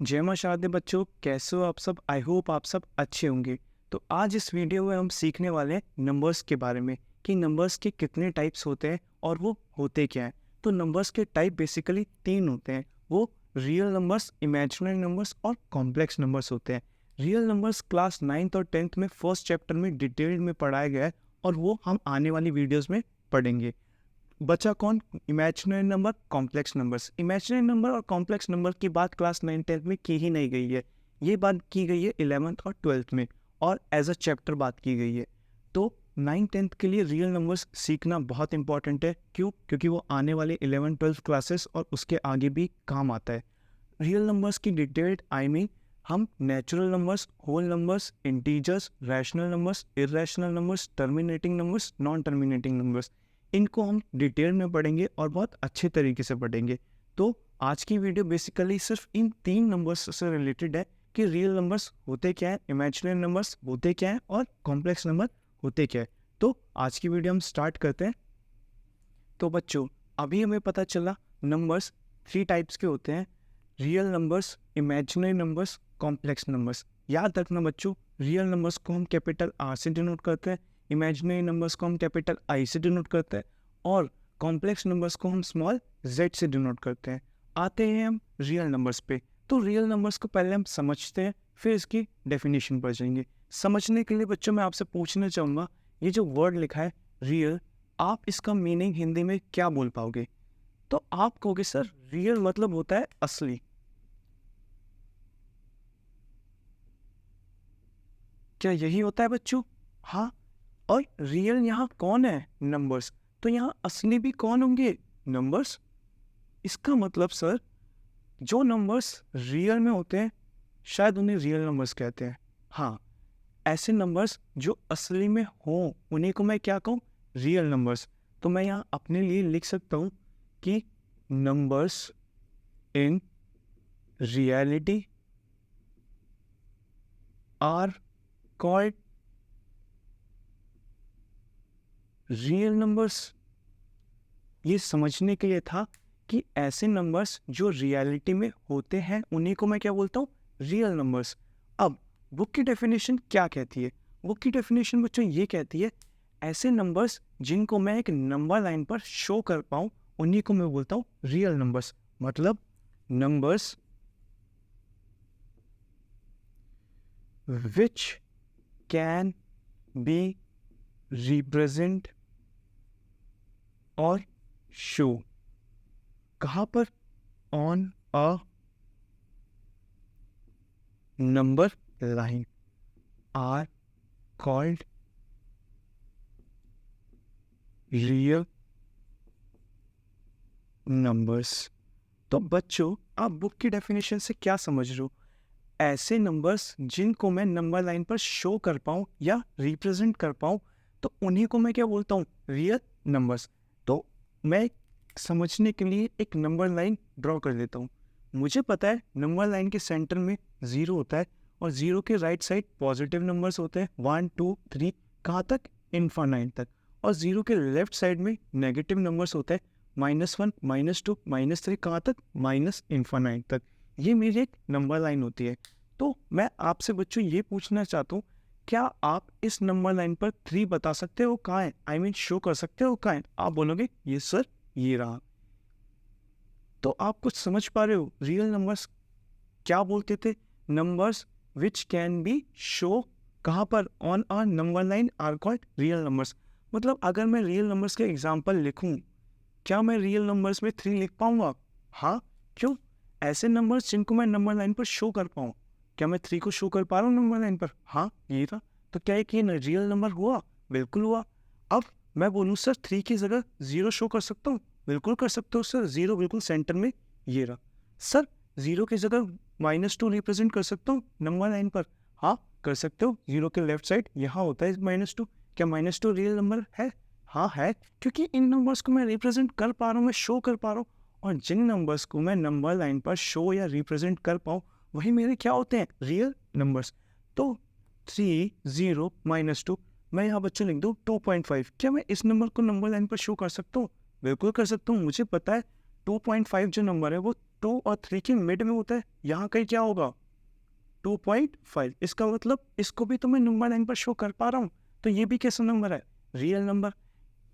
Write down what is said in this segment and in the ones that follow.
जय मां शारदे बच्चों, कैसे हो आप सब। आई होप आप सब अच्छे होंगे। तो आज इस वीडियो में हम सीखने वाले हैं नंबर्स के बारे में कि नंबर्स के कितने टाइप्स होते हैं और वो होते क्या हैं। तो नंबर्स के टाइप बेसिकली तीन होते हैं। वो रियल नंबर्स, इमेजिनरी नंबर्स और कॉम्प्लेक्स नंबर्स होते हैं। रियल नंबर्स क्लास 9th और 10th में फर्स्ट चैप्टर में डिटेल में पढ़ाया गया है और वो हम आने वाली वीडियोज़ में पढ़ेंगे। बचा कौन? Imaginary number, complex numbers. Imaginary number और कॉम्प्लेक्स नंबर की बात क्लास 9-10 में की ही नहीं गई है। ये बात की गई है 11th और 12th में और एज अ चैप्टर बात की गई है। तो 9-10 के लिए रियल नंबर्स सीखना बहुत इंपॉर्टेंट है। क्यों? क्योंकि वो आने वाले 11-12 क्लासेस और उसके आगे भी काम आता है। रियल नंबर्स की डिटेल्ड हम natural numbers, whole numbers, integers, rational numbers, irrational numbers, terminating numbers, non terminating numbers, इनको हम डिटेल में पढ़ेंगे और बहुत अच्छे तरीके से पढ़ेंगे। तो आज की वीडियो बेसिकली सिर्फ इन तीन नंबर्स से रिलेटेड है कि रियल नंबर्स होते क्या है, इमेजिनरी नंबर्स होते क्या है और कॉम्प्लेक्स नंबर होते क्या है। तो आज की वीडियो हम स्टार्ट करते हैं। तो बच्चों, अभी हमें पता चला नंबर्स थ्री टाइप्स के होते हैं: real numbers, imaginary numbers, complex numbers. याद रखना बच्चों, रियल नंबर्स को हम कैपिटल आर से डिनोट करते हैं, इमेजिनरी नंबर्स को हम कैपिटल आई से डिनोट करते हैं और कॉम्प्लेक्स नंबर्स को हम स्मॉल जेड से डिनोट करते हैं। आते हैं हम रियल नंबर्स पे। तो रियल नंबर्स को पहले हम समझते हैं, फिर इसकी डेफिनेशन पर जाएंगे। समझने के लिए बच्चों मैं आपसे पूछना चाहूँगा, ये जो वर्ड लिखा है रियल, आप इसका मीनिंग हिंदी में क्या बोल पाओगे? तो आप कहोगे सर रियल मतलब होता है असली। क्या यही होता है बच्चों? हाँ। और रियल यहाँ कौन है? नंबर्स। तो यहाँ असली भी कौन होंगे? नंबर्स। इसका मतलब सर, जो नंबर्स रियल में होते हैं शायद उन्हें रियल नंबर्स कहते हैं। हाँ, ऐसे नंबर्स जो असली में हों उन्हीं को मैं क्या कहूँ? Real numbers. तो मैं यहाँ अपने लिए लिख सकता हूँ कि numbers in reality are called real numbers. ये समझने के लिए था कि ऐसे नंबर्स जो रियलिटी में होते हैं उन्हीं को मैं क्या बोलता हूँ? Real numbers. अब बुक की डेफिनेशन क्या कहती है? बुक की डेफिनेशन बच्चों ये कहती है, ऐसे नंबर्स जिनको मैं एक नंबर लाइन पर शो कर पाऊँ उन्हीं को मैं बोलता हूँ रियल नंबर्स। मतलब numbers which can be represent और शो। कहाँ पर? On a number line are called real numbers. तो बच्चों, आप बुक की डेफिनेशन से क्या समझ रहे हो? ऐसे नंबर्स जिनको मैं नंबर लाइन पर शो कर पाऊँ या रिप्रेजेंट कर पाऊँ तो उन्हीं को मैं क्या बोलता हूँ? Real numbers. तो मैं समझने के लिए एक नंबर लाइन ड्रॉ कर देता हूँ। मुझे पता है नंबर लाइन के सेंटर में ज़ीरो होता है और ज़ीरो के राइट साइड पॉजिटिव नंबर्स होते हैं 1 2 3, कहाँ तक? इनफाइनाइट तक। और ज़ीरो के लेफ्ट साइड में नेगेटिव नंबर्स होते हैं -1 -2 -3, कहाँ तक? माइनस इनफाइनाइट तक। ये मेरी एक नंबर लाइन होती है। तो मैं आपसे बच्चों ये पूछना चाहता हूँ, क्या आप इस नंबर लाइन पर 3 बता सकते हो कहाँ है? आई मीन शो कर सकते हो कहाँ है? आप बोलोगे ये सर ये रहा। तो आप कुछ समझ पा रहे हो रियल नंबर्स क्या बोलते थे? Numbers which can be show कहाँ पर? On a number line are called real numbers. मतलब अगर मैं रियल नंबर्स के एग्जाम्पल लिखूं, क्या मैं रियल नंबर्स में 3 लिख पाऊंगा? हाँ। क्यों? ऐसे नंबर्स जिनको मैं नंबर लाइन पर शो कर पाऊँ। क्या मैं 3 को शो कर पा रहा हूँ नंबर लाइन पर? हाँ, ये था। तो क्या एक ये रियल नंबर हुआ? बिल्कुल हुआ। अब मैं बोलूँ सर 3 की जगह 0 शो कर सकता हूँ? बिल्कुल कर सकते हो सर, 0 बिल्कुल सेंटर में ये रहा। सर 0 की जगह -2 रिप्रेजेंट कर सकता हूँ नंबर लाइन पर? हाँ, कर सकते हो। 0 के लेफ्ट साइड यहाँ होता है -2। क्या -2 रियल नंबर है? हाँ है, क्योंकि इन नंबर्स को मैं रिप्रेजेंट कर पा रहा हूँ, मैं शो कर पा रहा हूँ। और जिन नंबर्स को मैं नंबर लाइन पर शो या रिप्रेजेंट कर पाऊँ वही मेरे क्या होते हैं? Real numbers. तो 3 0 -2, मैं यहाँ बच्चों लिख दूँ 2.5। क्या मैं इस नंबर को नंबर लाइन पर शो कर सकता हूँ? बिल्कुल कर सकता हूँ। मुझे पता है 2.5 जो नंबर है वो 2 और 3 के मिड में होता है, यहाँ कहीं क्या होगा 2.5। इसका मतलब इसको भी तो मैं नंबर लाइन पर शो कर पा रहा हूँ, तो ये भी कैसा नंबर है, रियल नंबर।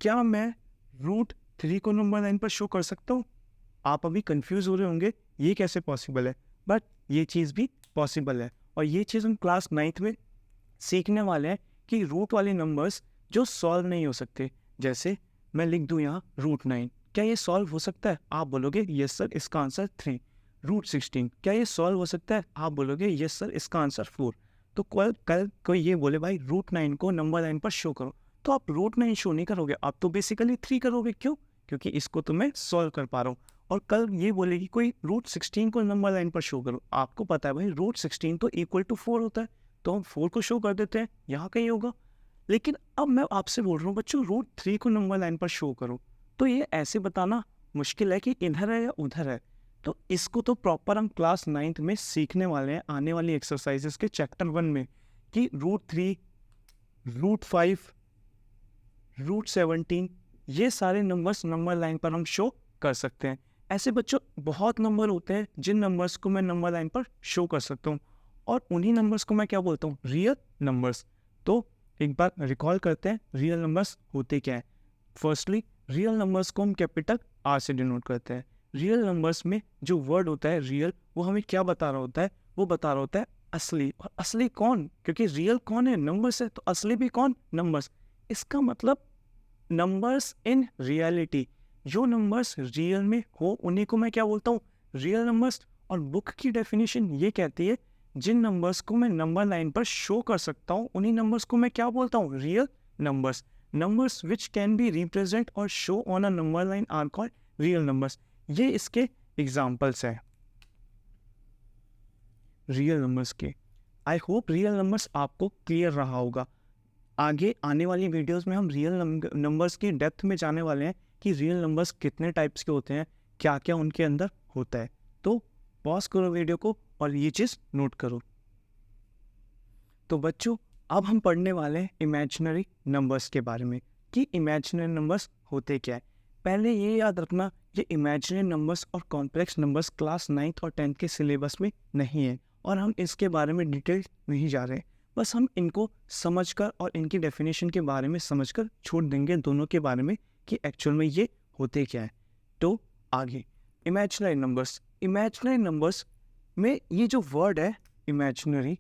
क्या मैं √3 को नंबर लाइन पर शो कर सकता हूँ? आप अभी कंफ्यूज हो रहे होंगे ये कैसे पॉसिबल है, बट ये चीज़ भी पॉसिबल है। और ये चीज़ हम क्लास 9th में सीखने वाले हैं कि रूट वाले नंबर्स जो सॉल्व नहीं हो सकते, जैसे मैं लिख दूं यहाँ √9, क्या ये सॉल्व हो सकता है? आप बोलोगे यस सर, इसका आंसर 3। √16, क्या ये सॉल्व हो सकता है? आप बोलोगे यस सर, इसका आंसर 4। तो कल कोई ये बोले भाई √9 को नंबर लाइन पर शो करो, तो आप √9 शो नहीं करोगे, आप तो बेसिकली 3 करोगे। क्यों? क्योंकि इसको तो मैं सॉल्व कर पा रहा हूँ। और कल ये बोलेगी कोई √16 को नंबर लाइन पर शो करो, आपको पता है भाई √16 तो इक्वल टू 4 होता है, तो हम 4 को शो कर देते हैं, यहाँ कहीं होगा। लेकिन अब मैं आपसे बोल रहा हूँ बच्चों √3 को नंबर लाइन पर शो करो, तो ये ऐसे बताना मुश्किल है कि इधर है या उधर है। तो इसको तो प्रॉपर हम क्लास 9th में सीखने वाले हैं आने वाली एक्सरसाइजेस के चैप्टर 1 में, कि √3, √5, √17 ये सारे नंबर्स नंबर लाइन पर हम शो कर सकते हैं। ऐसे बच्चों बहुत नंबर होते हैं जिन नंबर्स को मैं नंबर लाइन पर शो कर सकता हूँ, और उन्हीं नंबर्स को मैं क्या बोलता हूँ, रियल नंबर्स। तो एक बार रिकॉल करते हैं रियल नंबर्स होते क्या है। फर्स्टली रियल नंबर्स को हम कैपिटल आर से डिनोट करते हैं। रियल नंबर्स में जो वर्ड होता है रियल, वो हमें क्या बता रहा होता है, वो बता रहा होता है असली। और असली कौन? क्योंकि रियल कौन है, नंबर्स है, तो असली भी कौन, नंबर्स। इसका मतलब नंबर्स इन रियलिटी, जो नंबर्स रियल में हो उन्हीं को मैं क्या बोलता हूँ, रियल नंबर्स। और बुक की डेफिनेशन ये कहती है जिन नंबर्स को मैं नंबर लाइन पर शो कर सकता हूँ उन्हीं नंबर्स को मैं क्या बोलता हूँ, real numbers. Numbers which can be represent और show on a number line are called real numbers. ये इसके एग्जाम्पल्स हैं रियल नंबर्स के। आई होप रियल नंबर्स आपको क्लियर रहा होगा। आगे आने वाली वीडियोस में हम रियल नंबर्स की डेप्थ में जाने वाले हैं कि रियल नंबर्स कितने टाइप्स के होते हैं, क्या क्या उनके अंदर होता है। तो पॉज करो वीडियो को और ये चीज़ नोट करो। तो बच्चों अब हम पढ़ने वाले हैं इमेजिनरी नंबर्स के बारे में, कि इमेजिनरी नंबर्स होते क्या है। पहले ये याद रखना, ये इमेजिनरी नंबर्स और कॉम्प्लेक्स नंबर्स क्लास 9th और 10th के सिलेबस में नहीं है, और हम इसके बारे में डिटेल नहीं जा रहे हैं। बस हम इनको समझकर और इनकी डेफिनेशन के बारे में समझकर छोड़ देंगे दोनों के बारे में कि एक्चुअल में ये होते क्या है। तो आगे इमेजिनरी नंबर्स। इमेजिनरी नंबर्स में ये जो वर्ड है इमेजिनरी,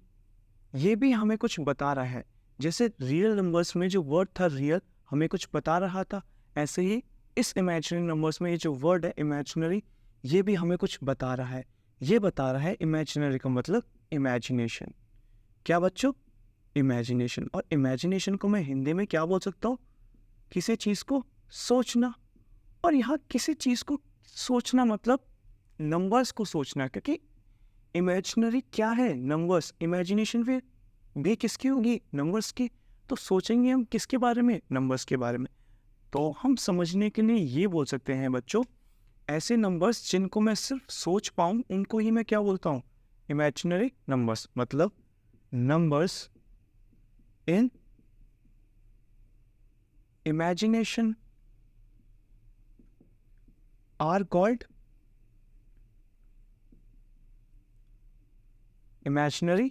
ये भी हमें कुछ बता रहा है। जैसे रियल नंबर्स में जो वर्ड था रियल हमें कुछ बता रहा था, ऐसे ही इस इमेजिनरी नंबर्स में ये जो वर्ड है इमेजिनरी, ये भी हमें कुछ बता रहा है। ये बता रहा है इमेजिनरी का मतलब इमेजिनेशन। क्या बच्चों? इमेजिनेशन। और इमेजिनेशन को मैं हिंदी में क्या बोल सकता हूँ? किसी चीज़ को सोचना। और यहाँ किसी चीज़ को सोचना मतलब नंबर्स को सोचना, क्योंकि इमेजिनरी क्या है, नंबर्स। इमेजिनेशन फिर भी किसकी होगी, नंबर्स की। तो सोचेंगे हम किसके बारे में, नंबर्स के बारे में। तो हम समझने के लिए ये बोल सकते हैं बच्चों, ऐसे नंबर्स जिनको मैं सिर्फ सोच पाऊँ उनको ही मैं क्या बोलता हूँ, इमेजिनरी नंबर्स। मतलब numbers in imagination are called imaginary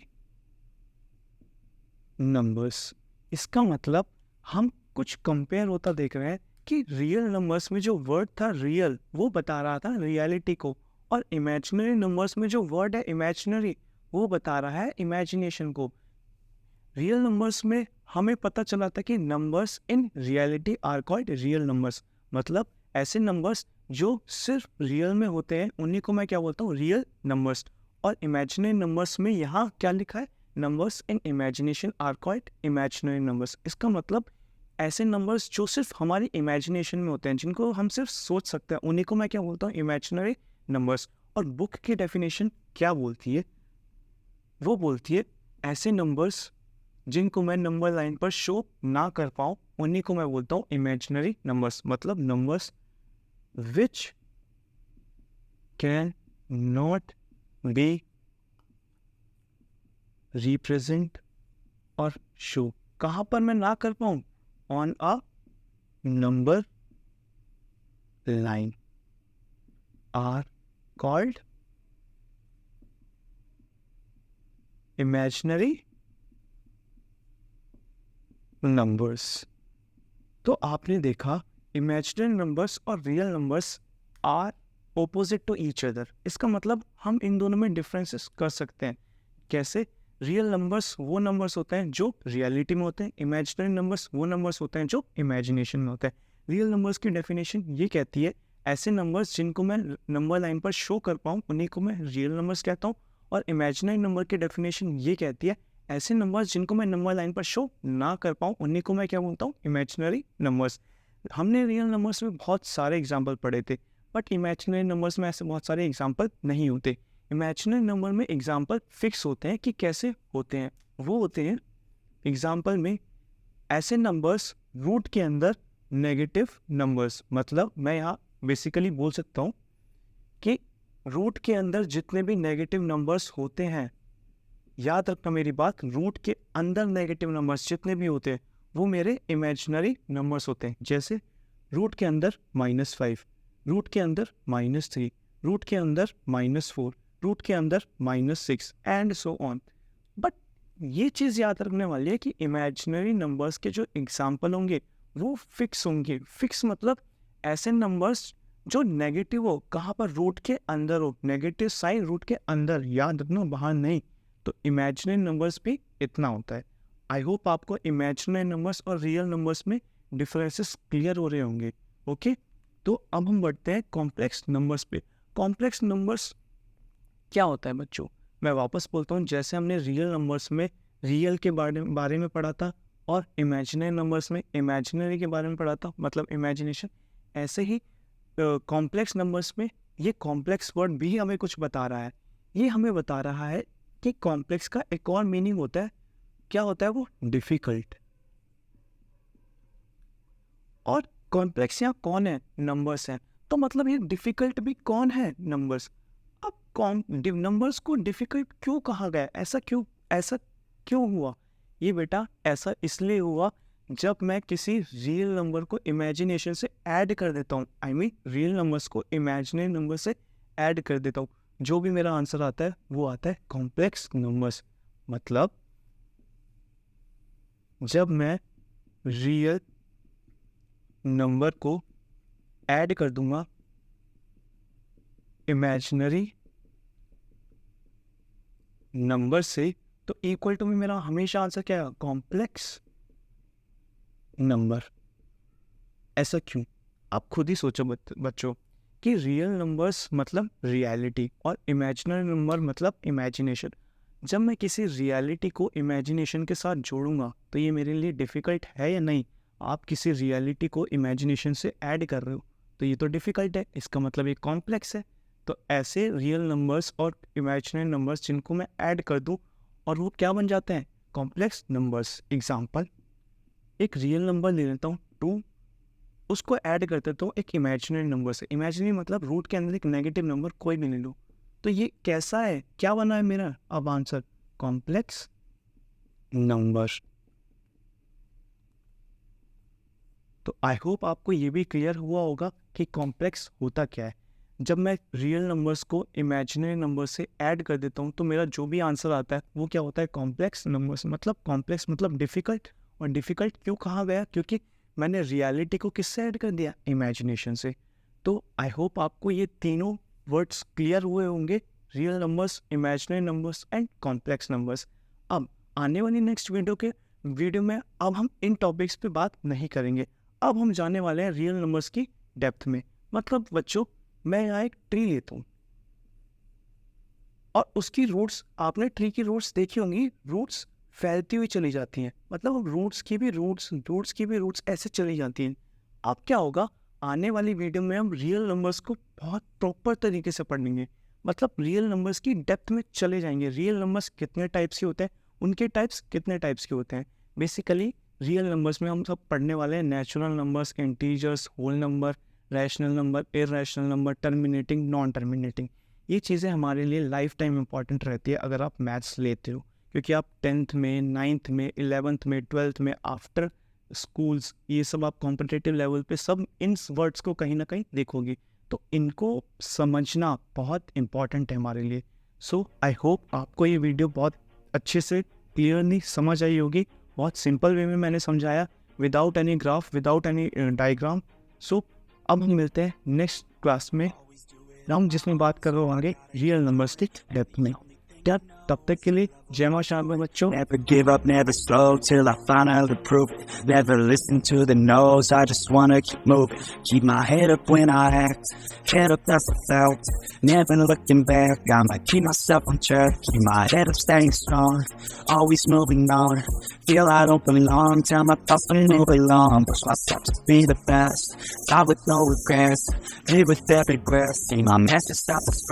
numbers. इसका मतलब हम कुछ कंपेयर होता देख रहे हैं कि रियल नंबर्स में जो वर्ड था रियल वो बता रहा था रियलिटी को, और इमेजिनरी नंबर्स में जो वर्ड है इमेजिनरी वो बता रहा है इमेजिनेशन को। रियल नंबर्स में हमें पता चला था कि numbers in reality are called real numbers. मतलब ऐसे नंबर्स जो सिर्फ रियल में होते हैं उन्हीं को मैं क्या बोलता हूँ, रियल नंबर्स। और इमेजिनरी नंबर्स में यहाँ क्या लिखा है, numbers in imagination are called imaginary numbers. इसका मतलब ऐसे नंबर्स जो सिर्फ हमारी इमेजिनेशन में होते हैं, जिनको हम सिर्फ सोच सकते हैं, उन्हीं को मैं क्या बोलता हूँ, इमेजिनरी नंबर्स। और बुक की डेफिनेशन क्या बोलती है, वो बोलती है ऐसे नंबर्स जिनको मैं नंबर लाइन पर शो ना कर पाऊँ उन्हीं को मैं बोलता हूँ इमेजिनरी नंबर्स। मतलब numbers which can not be represent और शो। कहाँ पर मैं ना कर पाऊँ, on a number line are called imaginary numbers. तो आपने देखा इमेजिनरी नंबर्स और real numbers are opposite to each other. इसका मतलब हम इन दोनों में डिफरेंसेस कर सकते हैं। कैसे? रियल नंबर्स वो नंबर्स होते हैं जो रियलिटी में होते हैं, इमेजिनरी नंबर्स वो नंबर्स होते हैं जो इमेजिनेशन में होते हैं। रियल नंबर्स की डेफिनेशन ये कहती है ऐसे नंबर्स जिनको मैं नंबर लाइन पर शो कर पाऊँ उन्हीं को मैं रियल नंबर्स कहता हूँ। और इमेजिनरी नंबर की डेफिनेशन ये कहती है ऐसे नंबर्स जिनको मैं नंबर लाइन पर शो ना कर पाऊँ उन्हीं को मैं क्या बोलता हूँ? Imaginary numbers. हमने रियल नंबर्स में बहुत सारे एग्जाम्पल पढ़े थे, बट इमेजिनरी नंबर्स में ऐसे बहुत सारे एग्जाम्पल नहीं होते। इमेजिनरी नंबर में एग्जाम्पल फिक्स होते हैं कि कैसे होते हैं। वो होते हैं एग्जाम्पल में ऐसे नंबर्स रूट के अंदर नेगेटिव नंबर्स। मतलब मैं यहाँ बेसिकली बोल सकता हूँ कि रूट के अंदर जितने भी नेगेटिव नंबर्स होते हैं, याद रखना मेरी बात, रूट के अंदर नेगेटिव नंबर्स जितने भी होते हैं वो मेरे इमेजिनरी नंबर्स होते हैं। जैसे रूट के अंदर -5, रूट के अंदर -3, रूट के अंदर -4, रूट के अंदर -6 एंड सो ऑन। बट ये चीज़ याद रखने वाली है कि इमेजिनरी नंबर्स के जो एग्जाम्पल होंगे वो फिक्स होंगे। फिक्स मतलब ऐसे नंबर्स जो नेगेटिव हो, कहाँ पर? रूट के अंदर हो, नेगेटिव साइन रूट के अंदर, याद रखना बाहर नहीं। तो इमेजिनरी नंबर्स भी इतना होता है। आई होप आपको इमेजिनरी नंबर्स और रियल नंबर्स में डिफरेंसेस क्लियर हो रहे होंगे। ओके, तो अब हम बढ़ते हैं कॉम्प्लेक्स नंबर्स पे। कॉम्प्लेक्स नंबर्स क्या होता है बच्चों? मैं वापस बोलता हूँ, जैसे हमने रियल नंबर्स में रियल के बारे में पढ़ा था और इमेजिनरी नंबर्स में इमेजिनरी के बारे में पढ़ा था, मतलब इमेजिनेशन, ऐसे ही कॉम्प्लेक्स नंबर्स में ये कॉम्प्लेक्स वर्ड भी हमें कुछ बता रहा है। ये हमें बता रहा है कि कॉम्प्लेक्स का एक और मीनिंग होता है। क्या होता है वो? डिफिकल्ट। और कॉम्प्लेक्स यहाँ कौन है? नंबर्स हैं। तो मतलब ये डिफिकल्ट भी कौन है? नंबर्स। अब नंबर्स को डिफिकल्ट क्यों कहा गया? ऐसा क्यों हुआ? ये बेटा ऐसा इसलिए हुआ जब मैं किसी रियल नंबर को इमेजिनेशन से ऐड कर देता हूँ। आई मीन रियल नंबर्स को इमेजिनरी नंबर से ऐड कर देता हूँ, जो भी मेरा आंसर आता है वो आता है कॉम्प्लेक्स नंबर्स। मतलब जब मैं रियल नंबर को ऐड कर दूंगा इमेजिनरी नंबर से, तो इक्वल टू में मेरा हमेशा आंसर क्या है? Complex number. ऐसा क्यों? आप खुद ही सोचो बच्चों कि रियल नंबर्स मतलब रियलिटी और इमेजिनरी नंबर मतलब इमेजिनेशन। जब मैं किसी रियलिटी को इमेजिनेशन के साथ जोड़ूंगा तो ये मेरे लिए डिफ़िकल्ट है या नहीं? आप किसी रियलिटी को इमेजिनेशन से ऐड कर रहे हो तो ये तो डिफ़िकल्ट है, इसका मतलब ये कॉम्प्लेक्स है। तो ऐसे रियल नंबर्स और इमेजिनरी नंबर्स जिनको मैं ऐड कर दूं और वो क्या बन जाते हैं? Complex numbers. एग्जाम्पल, एक रियल नंबर ले लेता हूँ 2, उसको ऐड कर देता हूँ एक इमेजिनरी नंबर से। इमेजिनरी मतलब रूट के अंदर एक नेगेटिव नंबर कोई भी ले लो, तो ये कैसा है? क्या बना है मेरा अब आंसर? Complex number. तो आई होप आपको ये भी क्लियर हुआ होगा कि कॉम्प्लेक्स होता क्या है। जब मैं रियल नंबर्स को इमेजिनरी नंबर से ऐड कर देता हूँ तो मेरा जो भी आंसर आता है वो क्या होता है? Complex numbers. मतलब कॉम्प्लेक्स मतलब डिफ़िकल्ट। और डिफ़िकल्ट क्यों कहा गया? क्योंकि मैंने रियलिटी को किससे ऐड कर दिया? इमेजिनेशन से। तो आई होप आपको ये तीनों वर्ड्स क्लियर हुए होंगे, real numbers, imaginary numbers and complex numbers. अब आने वाली नेक्स्ट वीडियो में अब हम इन टॉपिक्स पे बात नहीं करेंगे। अब हम जाने वाले हैं रियल नंबर्स की डेप्थ में। मतलब बच्चों, मैं यहाँ एक ट्री लेता हूँ और उसकी रूट्स, आपने ट्री की रूट्स देखी होंगी, रूट्स फैलती हुई चली जाती हैं। मतलब रूट्स की भी रूट्स ऐसे चली जाती हैं। अब क्या होगा? आने वाली वीडियो में हम रियल नंबर्स को बहुत प्रॉपर तरीके से पढ़ेंगे। मतलब रियल नंबर्स की डेप्थ में चले जाएंगे। रियल नंबर्स कितने टाइप्स के होते हैं, उनके टाइप्स कितने टाइप्स के होते हैं। बेसिकली रियल नंबर्स में हम सब पढ़ने वाले हैं natural numbers, integers, whole number, rational number, irrational number, terminating, non terminating. ये चीज़ें हमारे लिए लाइफ टाइम इंपॉर्टेंट रहती है अगर आप मैथ्स लेते हो, क्योंकि आप 10th में, 9th में, 11th में, 12th में, आफ्टर स्कूल्स, ये सब आप कॉम्पिटिटिव लेवल पे सब इन वर्ड्स को कहीं ना कहीं देखोगे। तो इनको समझना बहुत इम्पॉर्टेंट है हमारे लिए। सो आई होप आपको ये वीडियो बहुत अच्छे से क्लियरली समझ आई होगी। बहुत सिंपल वे में मैंने समझाया, without any graph, without any diagram. So अब हम मिलते हैं नेक्स्ट क्लास में, हम जिसमें बात कर रहे होंगे रियल नंबर्स की डेप्थ में। तब तक के लिए जय मां शारदा बच्चों। Never give up, never slow till I finally prove it. Never listen to the no's, I just wanna keep moving. Keep my head up when I act, head up that's a fact. Never looking back, I'ma keep myself on track. Keep my head up staying strong, always moving on. Feel I don't belong, tell my thoughts to move along. Push myself to be the best, die with no regrets, live with every breath. See my message stop the spread.